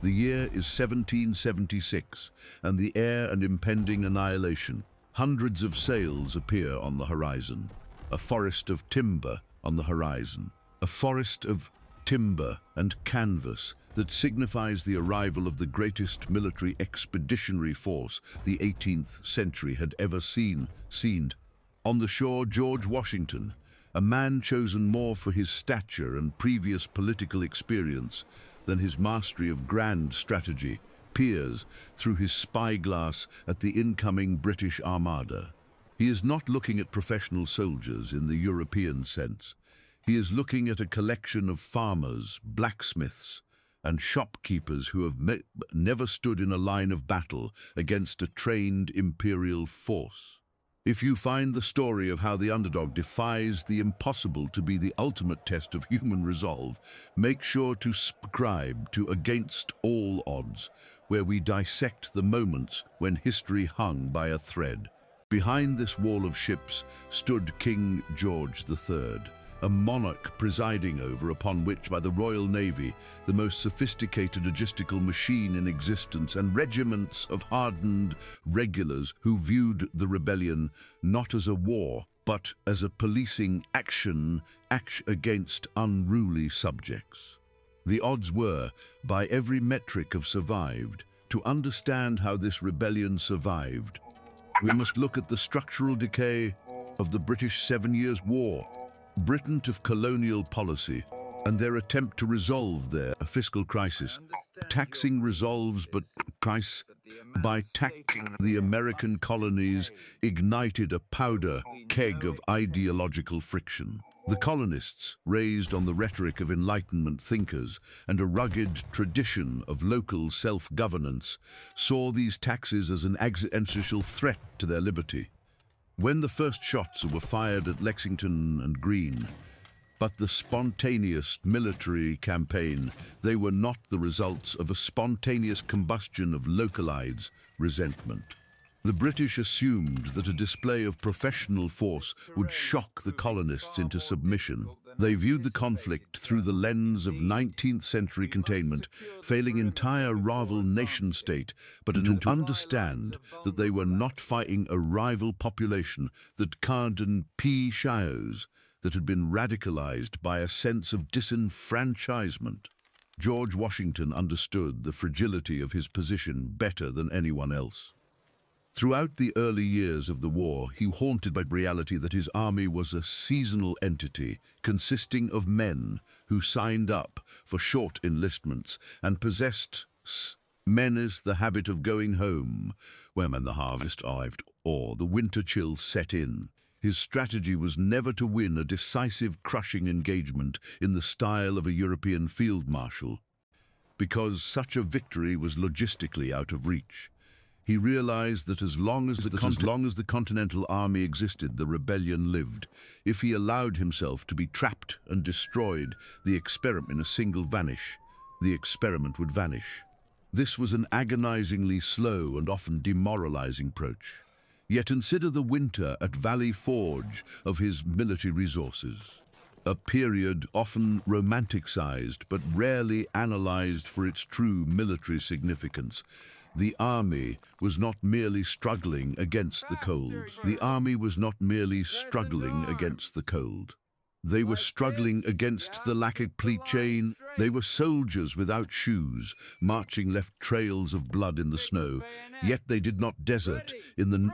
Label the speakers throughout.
Speaker 1: The year is 1776, and the air and impending annihilation. Hundreds of sails appear on the horizon. A forest of timber on the horizon. A forest of timber and canvas that signifies the arrival of the greatest military expeditionary force the 18th century had ever seen. On the shore, George Washington, a man chosen more for his stature and previous political experience than his mastery of grand strategy, peers through his spyglass at the incoming British Armada. He is not looking at professional soldiers in the European sense. He is looking at a collection of farmers, blacksmiths, and shopkeepers who have never stood in a line of battle against a trained imperial force. If you find the story of how the underdog defies the impossible to be the ultimate test of human resolve, make sure to subscribe to Against All Odds, where we dissect the moments when history hung by a thread. Behind this wall of ships stood King George III, a monarch presiding over upon which by the Royal Navy, the most sophisticated logistical machine in existence, and regiments of hardened regulars who viewed the rebellion not as a war, but as a policing action against unruly subjects. The odds were, by every metric of survived, to understand how this rebellion survived, we must look at the structural decay of the British 7 Years' War, Britain to colonial policy, and their attempt to resolve their fiscal crisis. Taxing resolves, but price by taxing the American colonies ignited a powder keg of ideological friction. The colonists, raised on the rhetoric of Enlightenment thinkers and a rugged tradition of local self-governance, saw these taxes as an existential threat to their liberty. When the first shots were fired at Lexington and Greene, but the spontaneous military campaign, they were not the results of a spontaneous combustion of localized resentment. The British assumed that a display of professional force would shock the colonists into submission. They viewed the conflict through the lens of 19th century containment, failing entire rival nation-state, but to understand that they were not fighting a rival population that Carden P. Shios, that had been radicalized by a sense of disenfranchisement. George Washington understood the fragility of his position better than anyone else. Throughout the early years of the war, he haunted by the reality that his army was a seasonal entity consisting of men who signed up for short enlistments and possessed menace the habit of going home when the harvest arrived or the winter chill set in. His strategy was never to win a decisive, crushing engagement in the style of a European field marshal, because such a victory was logistically out of reach. He realized that as long as the Continental Army existed, the rebellion lived. If he allowed himself to be trapped and destroyed, the experiment in a single vanish, the experiment would vanish. This was an agonizingly slow and often demoralizing approach. Yet consider the winter at Valley Forge of his military resources. A period often romanticized but rarely analyzed for its true military significance. The army was not merely struggling against the cold. The army was not merely struggling against the cold. They were struggling against the lack of pleat chain. They were soldiers without shoes, marching left trails of blood in the snow, yet they did not desert in the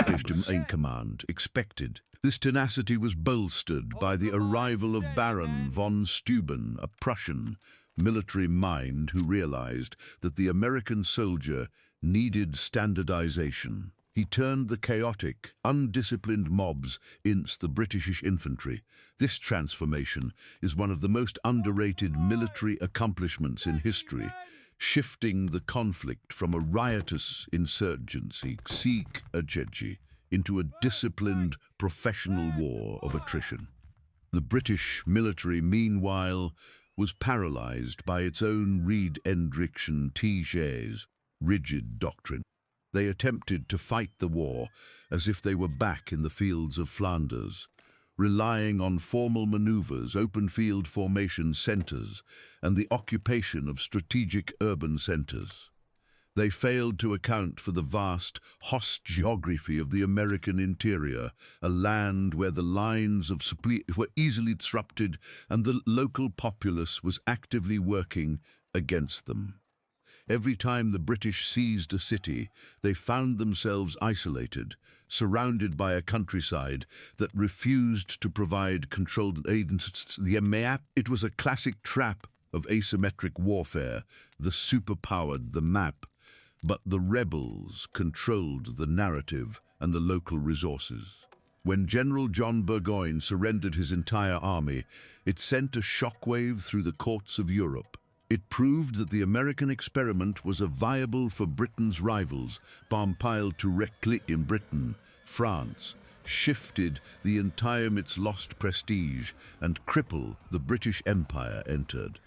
Speaker 1: main command expected. This tenacity was bolstered by the arrival of Baron von Steuben, a Prussian military mind who realized that the American soldier needed standardization. He turned the chaotic, undisciplined mobs into the British infantry. This transformation is one of the most underrated military accomplishments in history, shifting the conflict from a riotous insurgency, into a disciplined, professional war of attrition. The British military, meanwhile, was paralyzed by its own Reed-Hendrickson-Tige's rigid doctrine. They attempted to fight the war as if they were back in the fields of Flanders, relying on formal maneuvers, open field formation centers, and the occupation of strategic urban centers. They failed to account for the vast, host geography of the American interior, a land where the lines of supply were easily disrupted and the local populace was actively working against them. Every time the British seized a city, they found themselves isolated, surrounded by a countryside that refused to provide controlled aid. It was a classic trap of asymmetric warfare, the superpowered the map, but the rebels controlled the narrative and the local resources. When General John Burgoyne surrendered his entire army, it sent a shockwave through the courts of Europe. It proved that the American experiment was viable for Britain's rivals, bomb piled directly in Britain. France shifted the entire its lost prestige and crippled the British Empire entered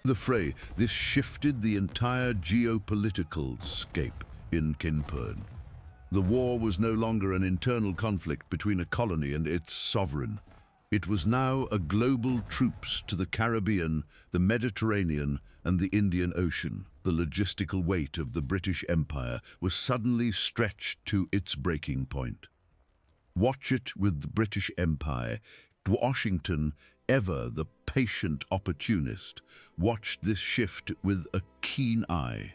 Speaker 1: the fray. This shifted the entire geopolitical scape in Kinpern. The war was no longer an internal conflict between a colony and its sovereign. It was now a global troops to the Caribbean, the Mediterranean, and the Indian Ocean. The logistical weight of the British Empire was suddenly stretched to its breaking point. Watch it with the British Empire. Washington, ever the patient opportunist, watched this shift with a keen eye.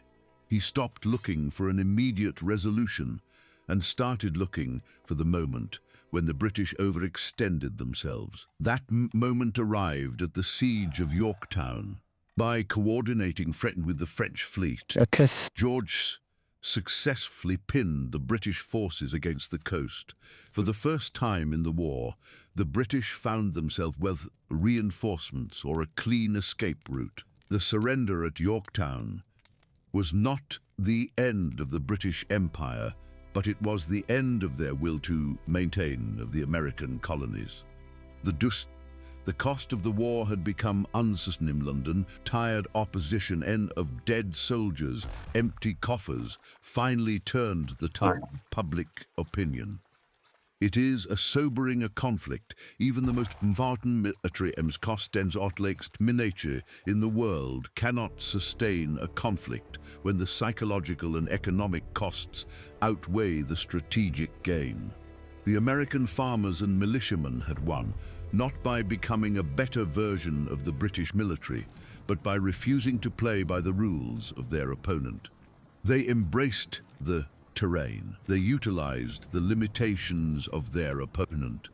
Speaker 1: He stopped looking for an immediate resolution and started looking for the moment when the British overextended themselves. That moment arrived at the siege of Yorktown. By coordinating with the French fleet, George successfully pinned the British forces against the coast. For the first time in the war, the British found themselves with reinforcements or a clean escape route. The surrender at Yorktown was not the end of the British Empire, but it was the end of their will to maintain of the American colonies. The cost of the war had become unsustainable. In London, tired opposition and of dead soldiers, empty coffers, finally turned the tide of public opinion. It is a sobering conflict. Even the most important military cost-dense miniature in the world cannot sustain a conflict when the psychological and economic costs outweigh the strategic gain. The American farmers and militiamen had won, not by becoming a better version of the British military, but by refusing to play by the rules of their opponent. They embraced the terrain, they utilized the limitations of their opponent,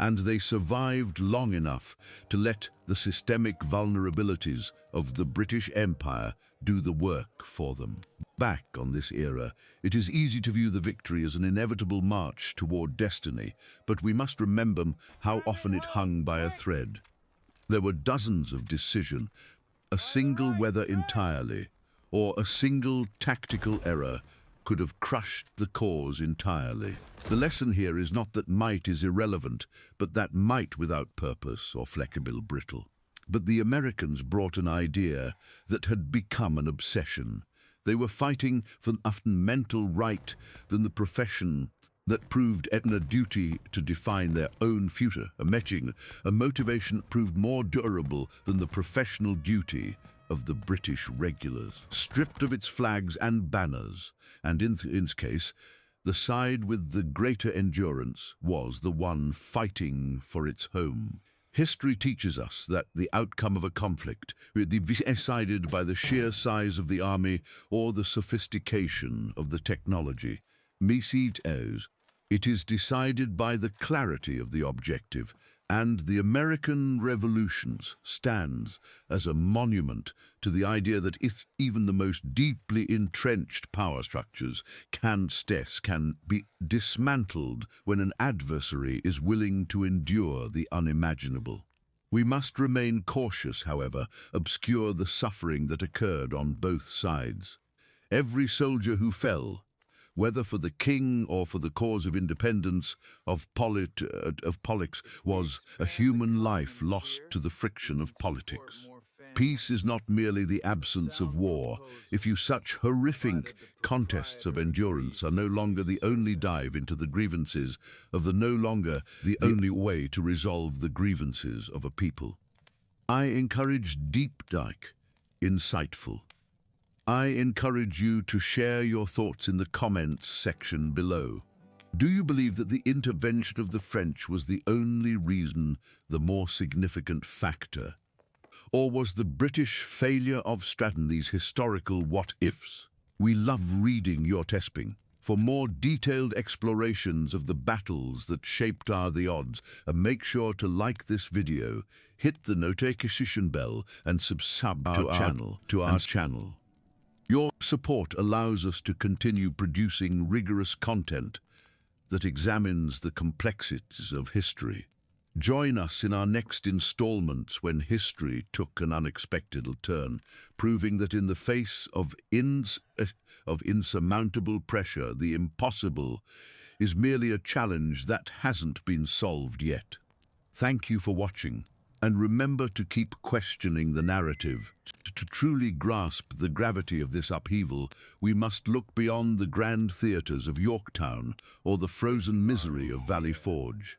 Speaker 1: and they survived long enough to let the systemic vulnerabilities of the British Empire do the work for them. Back on this era, it is easy to view the victory as an inevitable march toward destiny, but we must remember how often it hung by a thread. There were dozens of decisions, a single weather entirely, or a single tactical error could have crushed the cause entirely. The lesson here is not that might is irrelevant, but that might without purpose or flexible brittle. But the Americans brought an idea that had become an obsession. They were fighting for often mental right than the profession that proved a duty to define their own future, a motivation that proved more durable than the professional duty of the British regulars. Stripped of its flags and banners, and in its case, the side with the greater endurance was the one fighting for its home. History teaches us that the outcome of a conflict will be decided by the sheer size of the army or the sophistication of the technology. It is decided by the clarity of the objective, and the American Revolution stands as a monument to the idea that even the most deeply entrenched power structures can be dismantled when an adversary is willing to endure the unimaginable. We must remain cautious, however, obscure the suffering that occurred on both sides. Every soldier who fell, whether for the king or for the cause of independence of politics, was a human life lost to the friction of politics. Peace is not merely the absence of war. If you such horrific contests of endurance are no longer the only dive into the grievances of the only way to resolve the grievances of a people. I encourage deep dive, insightful. I encourage you to share your thoughts in the comments section below. Do you believe that the intervention of the French was the only reason, the more significant factor? Or was the British failure of Stratton these historical what-ifs? We love reading your testing. For more detailed explorations of the battles that shaped the odds, and make sure to like this video, hit the notification bell and subscribe to our channel. Your support allows us to continue producing rigorous content that examines the complexities of history. Join us in our next installments when history took an unexpected turn, proving that in the face of insurmountable pressure, the impossible is merely a challenge that hasn't been solved yet. Thank you for watching, and remember to keep questioning the narrative. To truly grasp the gravity of this upheaval, we must look beyond the grand theatres of Yorktown or the frozen misery of Valley Forge.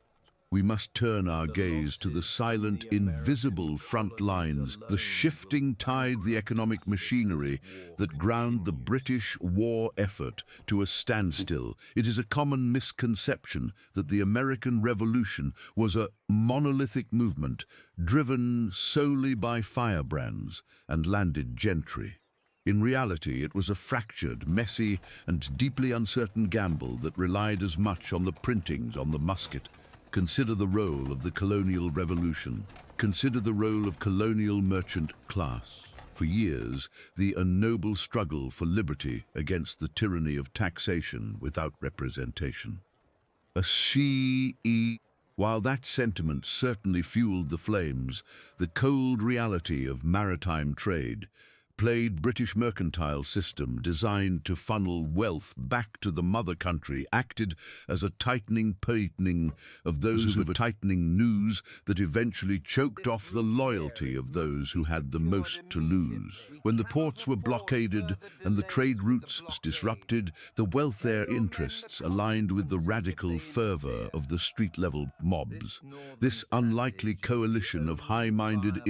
Speaker 1: We must turn our gaze to the silent, invisible front lines, the shifting tide, the economic machinery that ground the British war effort to a standstill. It is a common misconception that the American Revolution was a monolithic movement driven solely by firebrands and landed gentry. In reality, it was a fractured, messy, and deeply uncertain gamble that relied as much on the printings on the musket. Consider the role of the colonial revolution. Consider the role of colonial merchant class. For years, the noble struggle for liberty against the tyranny of taxation without representation. While that sentiment certainly fueled the flames, the cold reality of maritime trade, plagued British mercantile system designed to funnel wealth back to the mother country, acted as a tightening of those who were tightening noose that eventually choked off the loyalty of those who had the most to lose. When the ports were blockaded and the trade routes disrupted, the welfare interests aligned with the radical fervor of the street-level mobs. This unlikely coalition of high-minded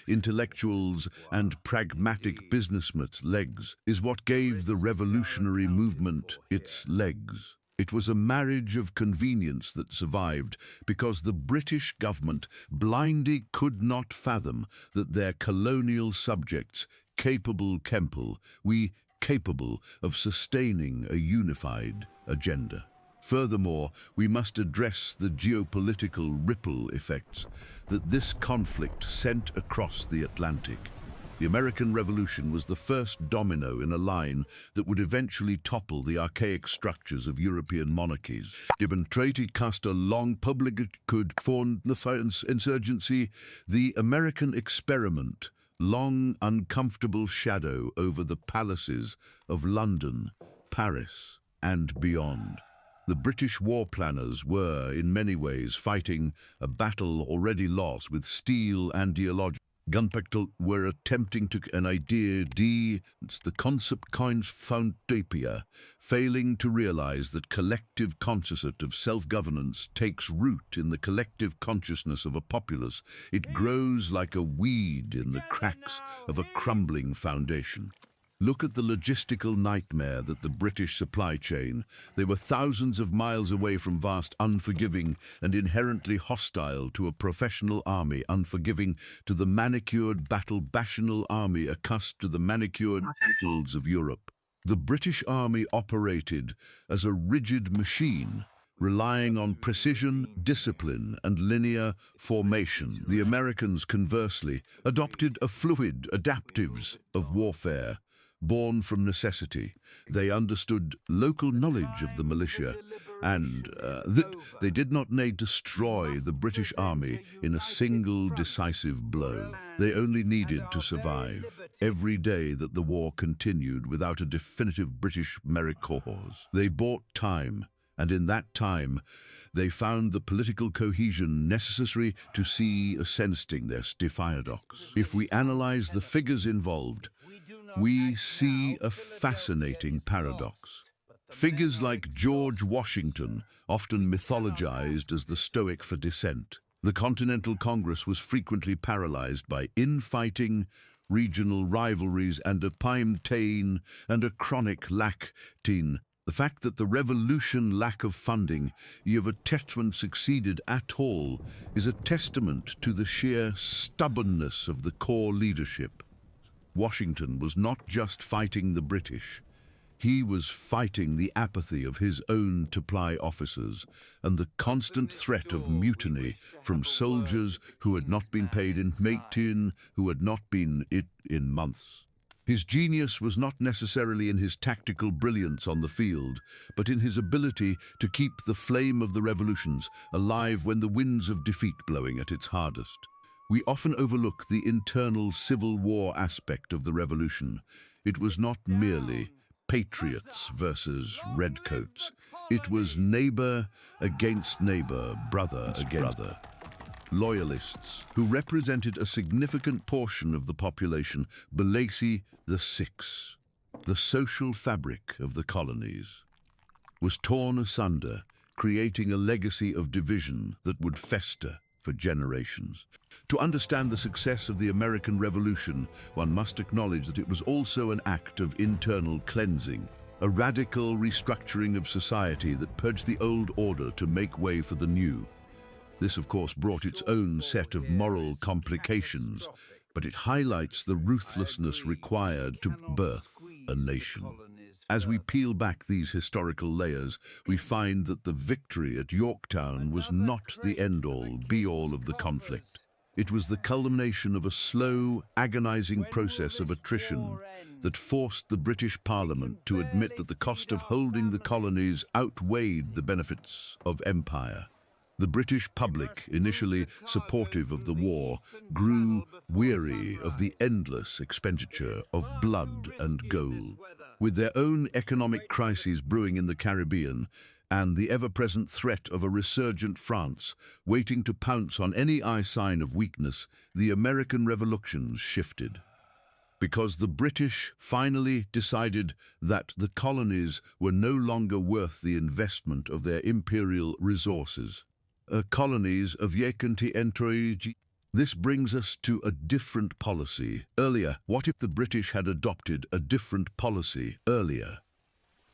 Speaker 1: intellectuals and pragmatic businessmen's legs is what gave the revolutionary movement its legs. It was a marriage of convenience that survived because the British government blindly could not fathom that their colonial subjects capable of sustaining a unified agenda. Furthermore, we must address the geopolitical ripple effects that this conflict sent across the Atlantic. The American Revolution was the first domino in a line that would eventually topple the archaic structures of European monarchies. Demonstrated cast a long public could form the insurgency, the American experiment, long uncomfortable shadow over the palaces of London, Paris, and beyond. The British war planners were, in many ways, fighting a battle already lost with steel and ideology. Gunpowder were attempting to an idea the concept coins found Dapia, failing to realize that collective consciousness of self-governance takes root in the collective consciousness of a populace. It grows like a weed in the cracks of a crumbling foundation. Look at the logistical nightmare that the British supply chain. They were thousands of miles away from vast, unforgiving, and inherently hostile to a professional army, unforgiving to the manicured battle-bastional army accustomed to the manicured battles of Europe. The British army operated as a rigid machine, relying on precision, discipline, and linear formation. The Americans, conversely, adopted a fluid adaptives of warfare, born from necessity. They understood local knowledge of the militia, and they did not need to destroy the British army in a single decisive blow. They only needed to survive. Every day that the war continued without a definitive British merit cause, they bought time and in that time they found the political cohesion necessary to see ascending their paradox. If we analyze the figures involved, we see a fascinating paradox. Figures like George Washington, often mythologized as the Stoic for dissent. The Continental Congress was frequently paralyzed by infighting, regional rivalries, and a chronic lack. The fact that the revolution lack of funding, attachment succeeded at all, is a testament to the sheer stubbornness of the core leadership. Washington was not just fighting the British. He was fighting the apathy of his own supply officers and the constant threat of mutiny from soldiers who had not been paid in months. His genius was not necessarily in his tactical brilliance on the field, but in his ability to keep the flame of the revolutions alive when the winds of defeat blowing at its hardest. We often overlook the internal civil war aspect of the revolution. It was not merely patriots versus redcoats. It was neighbor against neighbor, brother against brother. Loyalists, who represented a significant portion of the population, Balaisi the Six. The social fabric of the colonies was torn asunder, creating a legacy of division that would fester for generations. To understand the success of the American Revolution, one must acknowledge that it was also an act of internal cleansing, a radical restructuring of society that purged the old order to make way for the new. This, of course, brought its own set of moral complications, but it highlights the ruthlessness required to birth a nation. As we peel back these historical layers, we find that the victory at Yorktown was not the end-all, be-all of the conflict. It was the culmination of a slow, agonizing process of attrition that forced the British Parliament to admit that the cost of holding the colonies outweighed the benefits of empire. The British public, initially supportive of the war, grew weary of the endless expenditure of blood and gold. With their own economic crises brewing in the Caribbean and the ever-present threat of a resurgent France waiting to pounce on any sign of weakness, the American revolutions shifted. Because the British finally decided that the colonies were no longer worth the investment of their imperial resources. Colonies of Yekanti Entroiji. This brings us to a different policy. Earlier, what if the British had adopted a different policy earlier?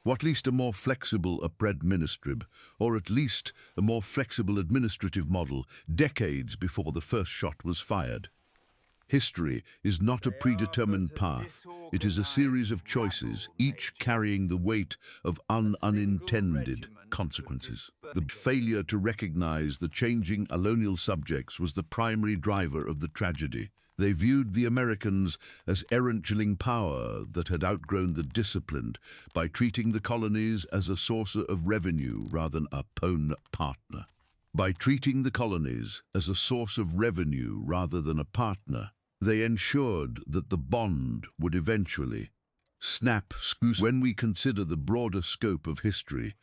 Speaker 1: What, at least a more flexible administrative, or at least a more flexible administrative model, decades before the first shot was fired? History is not a predetermined path. It is a series of choices, each carrying the weight of unintended consequences. The failure to recognize the changing colonial subjects was the primary driver of the tragedy. They viewed the Americans as errant power that had outgrown the discipline by treating the colonies as a source of revenue rather than a partner. By treating the colonies as a source of revenue rather than a partner, they ensured that the bond would eventually snap. When we consider the broader scope of history,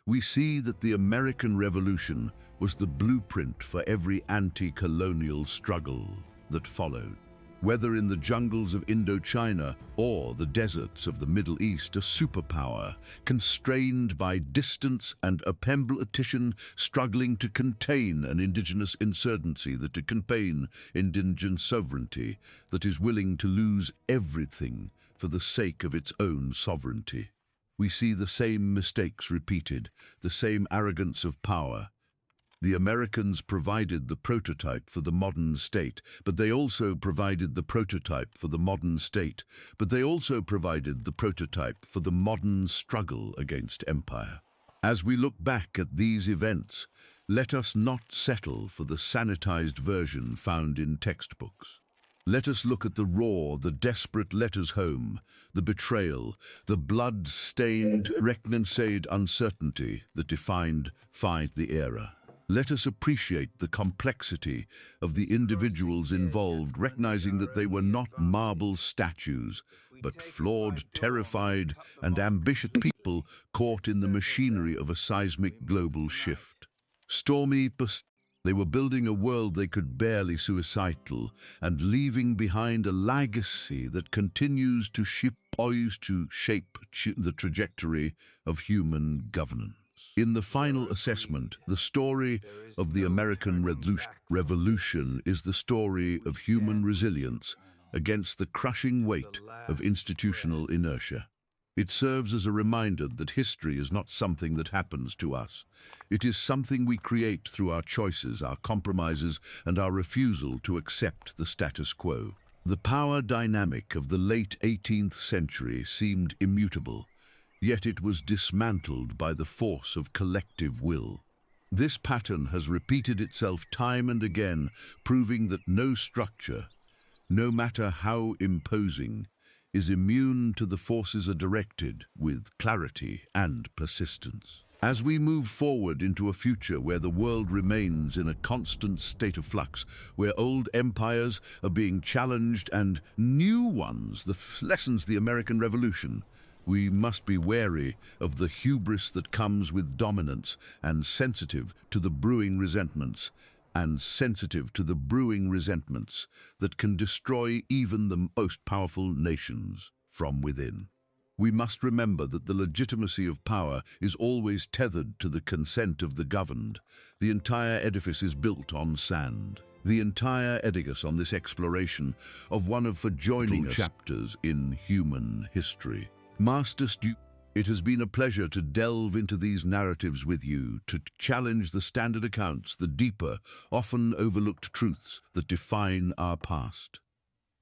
Speaker 1: we see that the American Revolution was the blueprint for every anti-colonial struggle that followed. Whether in the jungles of Indochina or the deserts of the Middle East, a superpower, constrained by distance and a politician struggling to contain an indigenous insurgency, to contain indigenous sovereignty, that is willing to lose everything for the sake of its own sovereignty. We see the same mistakes repeated, the same arrogance of power. The Americans provided the prototype for the modern state, but they also provided the prototype for the modern state, but they also provided the prototype for the modern struggle against empire. As we look back at these events, let us not settle for the sanitized version found in textbooks. Let us look at the raw, the desperate letters home, the betrayal, the blood-stained, reconciled uncertainty that defined the era. Let us appreciate the complexity of the individuals involved, recognizing that they were not marble statues, but flawed, terrified, and ambitious people caught in the machinery of a seismic global shift. Stormy, they were building a world they could barely suicidal and leaving behind a legacy that continues to shape the trajectory of human governance. In the final assessment, the story of the American Revolution is the story of human resilience against the crushing weight of institutional inertia. It serves as a reminder that history is not something that happens to us. It is something we create through our choices, our compromises, and our refusal to accept the status quo. The power dynamic of the late 18th century seemed immutable, yet it was dismantled by the force of collective will. This pattern has repeated itself time and again, proving that no structure, no matter how imposing, is immune to the forces directed with clarity and persistence. As we move forward into a future where the world remains in a constant state of flux, where old empires are being challenged and new ones, lessons the American Revolution, we must be wary of the hubris that comes with dominance and sensitive to the brewing resentments that can destroy even the most powerful nations from within. We must remember that the legitimacy of power is always tethered to the consent of the governed. The entire edifice is built on sand. The entire edifice on this exploration of one of the joining chapters in human history. Master Stu, it has been a pleasure to delve into these narratives with you, to challenge the standard accounts, the deeper, often overlooked truths that define our past.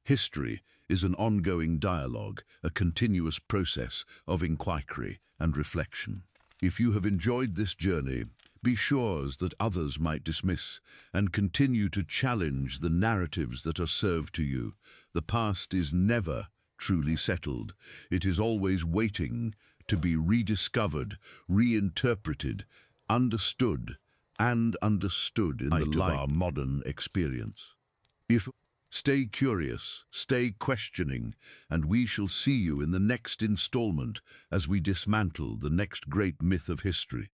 Speaker 1: History is an ongoing dialogue, a continuous process of inquiry and reflection. If you have enjoyed this journey, be sure that others might dismiss and continue to challenge the narratives that are served to you. The past is never truly settled. It is always waiting to be rediscovered, reinterpreted, understood in the light of our modern experience. Stay curious, stay questioning, and we shall see you in the next installment as we dismantle the next great myth of history.